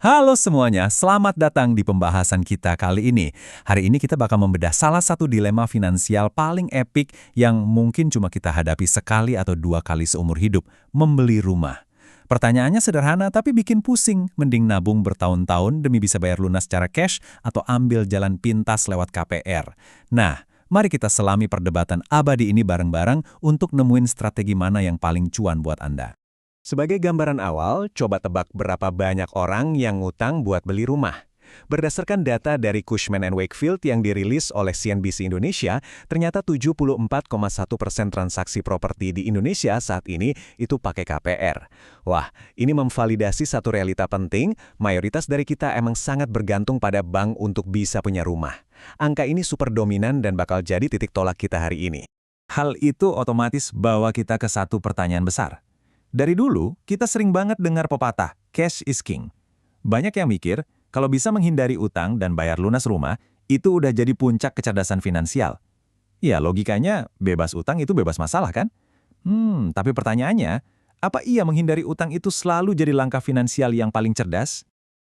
Halo semuanya, selamat datang di pembahasan kita kali ini. Hari ini kita bakal membedah salah satu dilema finansial paling epik yang mungkin cuma kita hadapi sekali atau dua kali seumur hidup, membeli rumah. Pertanyaannya sederhana tapi bikin pusing, mending nabung bertahun-tahun demi bisa bayar lunas secara cash atau ambil jalan pintas lewat KPR. Nah, mari kita selami perdebatan abadi ini bareng-bareng untuk nemuin strategi mana yang paling cuan buat Anda. Sebagai gambaran awal, coba tebak berapa banyak orang yang ngutang buat beli rumah. Berdasarkan data dari Cushman & Wakefield yang dirilis oleh CNBC Indonesia, ternyata 74,1% transaksi properti di Indonesia saat ini itu pakai KPR. Wah, ini memvalidasi satu realita penting, mayoritas dari kita emang sangat bergantung pada bank untuk bisa punya rumah. Angka ini super dominan dan bakal jadi titik tolak kita hari ini. Hal itu otomatis bawa kita ke satu pertanyaan besar. Dari dulu, kita sering banget dengar pepatah, cash is king. Banyak yang mikir, kalau bisa menghindari utang dan bayar lunas rumah, itu udah jadi puncak kecerdasan finansial. Ya, logikanya, bebas utang itu bebas masalah kan? Tapi pertanyaannya, apa iya menghindari utang itu selalu jadi langkah finansial yang paling cerdas?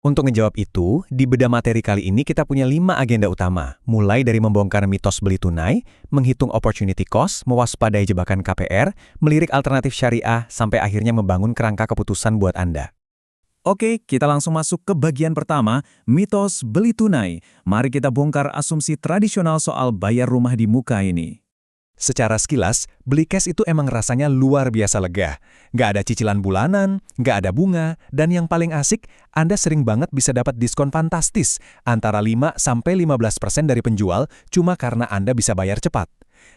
Untuk ngejawab itu, di bedah materi kali ini kita punya 5 agenda utama. Mulai dari membongkar mitos beli tunai, menghitung opportunity cost, mewaspadai jebakan KPR, melirik alternatif syariah, sampai akhirnya membangun kerangka keputusan buat Anda. Oke, kita langsung masuk ke bagian pertama, mitos beli tunai. Mari kita bongkar asumsi tradisional soal bayar rumah di muka ini. Secara sekilas, beli cash itu emang rasanya luar biasa lega. Nggak ada cicilan bulanan, nggak ada bunga, dan yang paling asik, Anda sering banget bisa dapat diskon fantastis, antara 5-15% dari penjual, cuma karena Anda bisa bayar cepat.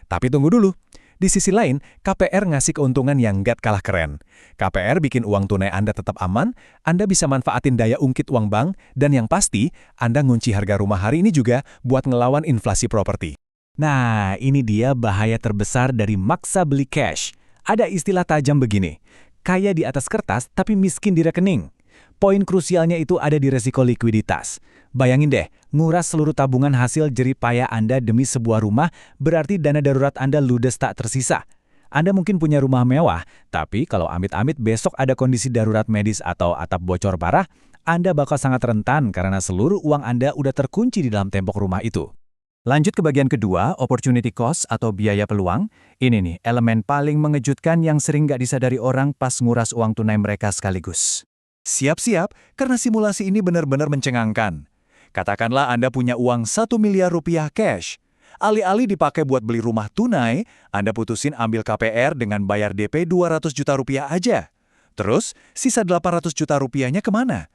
Tapi tunggu dulu. Di sisi lain, KPR ngasih keuntungan yang nggak kalah keren. KPR bikin uang tunai Anda tetap aman, Anda bisa manfaatin daya ungkit uang bank, dan yang pasti, Anda ngunci harga rumah hari ini juga buat ngelawan inflasi properti. Nah, ini dia bahaya terbesar dari maksa beli cash. Ada istilah tajam begini, kaya di atas kertas tapi miskin di rekening. Poin krusialnya itu ada di resiko likuiditas. Bayangin deh, nguras seluruh tabungan hasil jerih payah Anda demi sebuah rumah, berarti dana darurat Anda ludes tak tersisa. Anda mungkin punya rumah mewah, tapi kalau amit-amit besok ada kondisi darurat medis atau atap bocor parah, Anda bakal sangat rentan karena seluruh uang Anda udah terkunci di dalam tembok rumah itu. Lanjut ke bagian kedua, opportunity cost atau biaya peluang. Ini nih, elemen paling mengejutkan yang sering nggak disadari orang pas nguras uang tunai mereka sekaligus. Siap-siap, karena simulasi ini benar-benar mencengangkan. Katakanlah Anda punya uang 1 miliar rupiah cash. Alih-alih dipakai buat beli rumah tunai, Anda putusin ambil KPR dengan bayar DP 200 juta rupiah aja. Terus, sisa 800 juta rupiahnya kemana?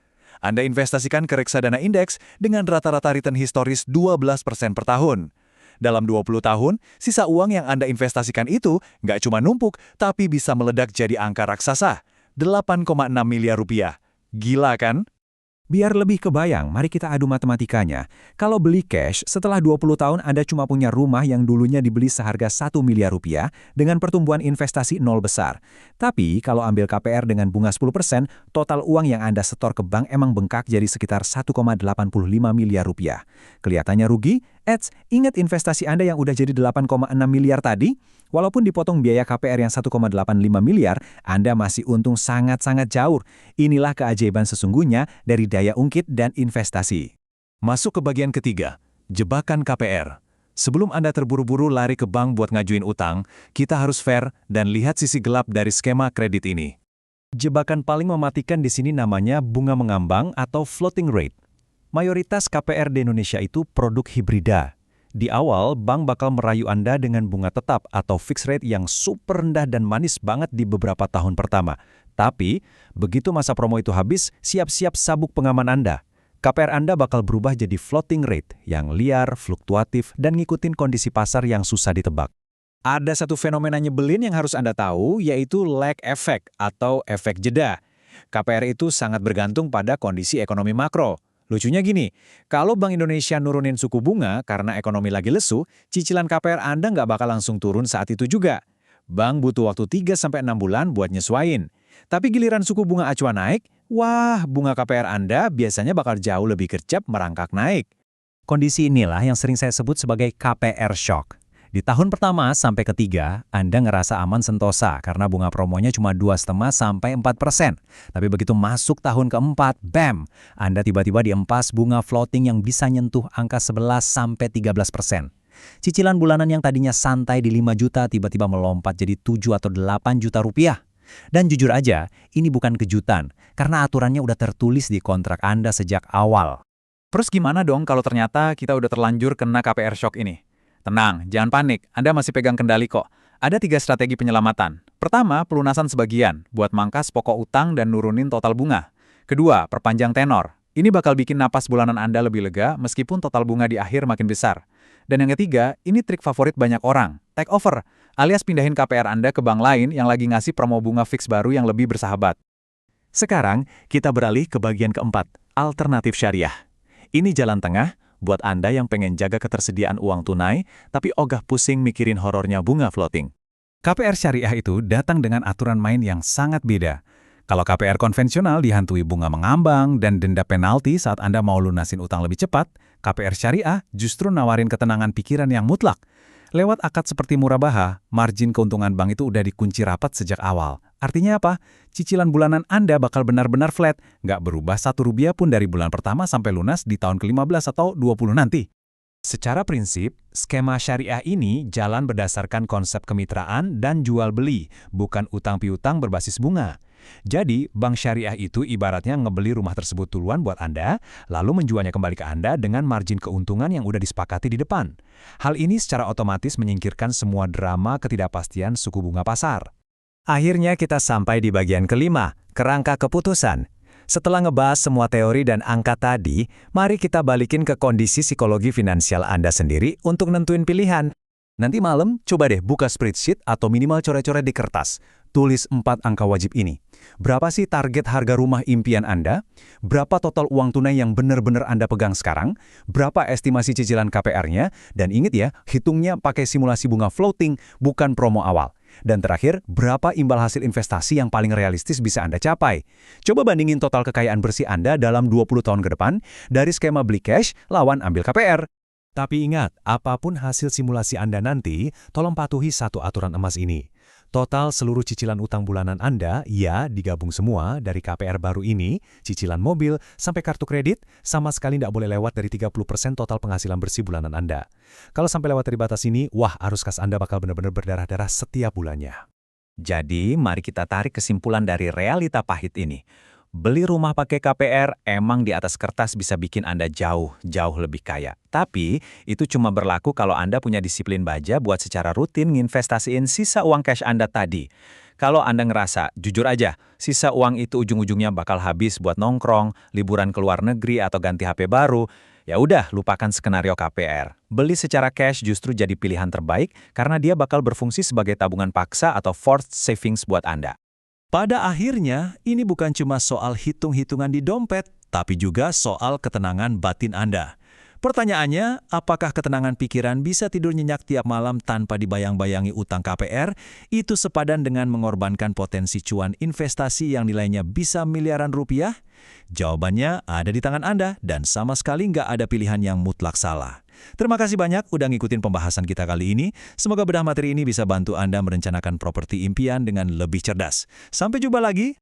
Anda investasikan ke reksadana indeks dengan rata-rata return historis 12% per tahun. Dalam 20 tahun, sisa uang yang Anda investasikan itu nggak cuma numpuk, tapi bisa meledak jadi angka raksasa, 8,6 miliar rupiah. Gila kan? Biar lebih kebayang, mari kita adu matematikanya. Kalau beli cash, setelah 20 tahun Anda cuma punya rumah yang dulunya dibeli seharga 1 miliar rupiah dengan pertumbuhan investasi 0 besar. Tapi kalau ambil KPR dengan bunga 10%, total uang yang Anda setor ke bank emang bengkak jadi sekitar 1,85 miliar rupiah. Kelihatannya rugi? Ingat investasi Anda yang udah jadi 8,6 miliar tadi? Walaupun dipotong biaya KPR yang 1,85 miliar, Anda masih untung sangat-sangat jauh. Inilah keajaiban sesungguhnya dari daya ungkit dan investasi. Masuk ke bagian ketiga, jebakan KPR. Sebelum Anda terburu-buru lari ke bank buat ngajuin utang, kita harus fair dan lihat sisi gelap dari skema kredit ini. Jebakan paling mematikan di sini namanya bunga mengambang atau floating rate. Mayoritas KPR di Indonesia itu produk hibrida. Di awal, bank bakal merayu Anda dengan bunga tetap atau fixed rate yang super rendah dan manis banget di beberapa tahun pertama. Tapi, begitu masa promo itu habis, siap-siap sabuk pengaman Anda. KPR Anda bakal berubah jadi floating rate yang liar, fluktuatif, dan ngikutin kondisi pasar yang susah ditebak. Ada satu fenomena nyebelin yang harus Anda tahu, yaitu lag effect atau efek jeda. KPR itu sangat bergantung pada kondisi ekonomi makro. Lucunya gini, kalau Bank Indonesia nurunin suku bunga karena ekonomi lagi lesu, cicilan KPR Anda nggak bakal langsung turun saat itu juga. Bank butuh waktu 3-6 bulan buat nyesuain. Tapi giliran suku bunga acuan naik, wah, bunga KPR Anda biasanya bakal jauh lebih gercep merangkak naik. Kondisi inilah yang sering saya sebut sebagai KPR shock. Di tahun pertama sampai ketiga, Anda ngerasa aman sentosa karena bunga promonya cuma 2,5–4%. Tapi begitu masuk tahun keempat, bam! Anda tiba-tiba diempas bunga floating yang bisa nyentuh angka 11–13%. Cicilan bulanan yang tadinya santai di 5 juta tiba-tiba melompat jadi 7 atau 8 juta rupiah. Dan jujur aja, ini bukan kejutan, karena aturannya udah tertulis di kontrak Anda sejak awal. Terus gimana dong kalau ternyata kita udah terlanjur kena KPR shock ini? Tenang, jangan panik, Anda masih pegang kendali kok. Ada 3 strategi penyelamatan. Pertama, pelunasan sebagian, buat mangkas pokok utang dan nurunin total bunga. Kedua, perpanjang tenor. Ini bakal bikin napas bulanan Anda lebih lega meskipun total bunga di akhir makin besar. Dan yang ketiga, ini trik favorit banyak orang, take over, alias pindahin KPR Anda ke bank lain yang lagi ngasih promo bunga fix baru yang lebih bersahabat. Sekarang, kita beralih ke bagian keempat, alternatif syariah. Ini jalan tengah buat Anda yang pengen jaga ketersediaan uang tunai, tapi ogah pusing mikirin horornya bunga floating. KPR syariah itu datang dengan aturan main yang sangat beda. Kalau KPR konvensional dihantui bunga mengambang dan denda penalti saat Anda mau lunasin utang lebih cepat, KPR syariah justru nawarin ketenangan pikiran yang mutlak. Lewat akad seperti murabaha, margin keuntungan bank itu udah dikunci rapat sejak awal. Artinya apa? Cicilan bulanan Anda bakal benar-benar flat, nggak berubah Rp1 pun dari bulan pertama sampai lunas di tahun ke-15 atau 20 nanti. Secara prinsip, skema syariah ini jalan berdasarkan konsep kemitraan dan jual beli, bukan utang piutang berbasis bunga. Jadi, bank syariah itu ibaratnya ngebeli rumah tersebut duluan buat Anda, lalu menjualnya kembali ke Anda dengan margin keuntungan yang udah disepakati di depan. Hal ini secara otomatis menyingkirkan semua drama ketidakpastian suku bunga pasar. Akhirnya kita sampai di bagian kelima, kerangka keputusan. Setelah ngebahas semua teori dan angka tadi, mari kita balikin ke kondisi psikologi finansial Anda sendiri untuk nentuin pilihan. Nanti malam, coba deh buka spreadsheet atau minimal coret-coret di kertas. Tulis 4 angka wajib ini. Berapa sih target harga rumah impian Anda? Berapa total uang tunai yang benar-benar Anda pegang sekarang? Berapa estimasi cicilan KPR-nya? Dan ingat ya, hitungnya pakai simulasi bunga floating, bukan promo awal. Dan terakhir, berapa imbal hasil investasi yang paling realistis bisa Anda capai? Coba bandingin total kekayaan bersih Anda dalam 20 tahun ke depan dari skema beli cash lawan ambil KPR. Tapi ingat, apapun hasil simulasi Anda nanti, tolong patuhi satu aturan emas ini. Total seluruh cicilan utang bulanan Anda, ya digabung semua dari KPR baru ini, cicilan mobil, sampai kartu kredit, sama sekali tidak boleh lewat dari 30% total penghasilan bersih bulanan Anda. Kalau sampai lewat dari batas ini, wah arus kas Anda bakal benar-benar berdarah-darah setiap bulannya. Jadi, mari kita tarik kesimpulan dari realita pahit ini. Beli rumah pakai KPR emang di atas kertas bisa bikin Anda jauh lebih kaya. Tapi, itu cuma berlaku kalau Anda punya disiplin baja buat secara rutin nginvestasiin sisa uang cash Anda tadi. Kalau Anda ngerasa, jujur aja, sisa uang itu ujung-ujungnya bakal habis buat nongkrong, liburan ke luar negeri atau ganti HP baru, ya udah lupakan skenario KPR. Beli secara cash justru jadi pilihan terbaik karena dia bakal berfungsi sebagai tabungan paksa atau forced savings buat Anda. Pada akhirnya, ini bukan cuma soal hitung-hitungan di dompet, tapi juga soal ketenangan batin Anda. Pertanyaannya, apakah ketenangan pikiran bisa tidur nyenyak tiap malam tanpa dibayang-bayangi utang KPR? Itu sepadan dengan mengorbankan potensi cuan investasi yang nilainya bisa miliaran rupiah? Jawabannya ada di tangan Anda dan sama sekali nggak ada pilihan yang mutlak salah. Terima kasih banyak udah ngikutin pembahasan kita kali ini. Semoga bedah materi ini bisa bantu Anda merencanakan properti impian dengan lebih cerdas. Sampai jumpa lagi.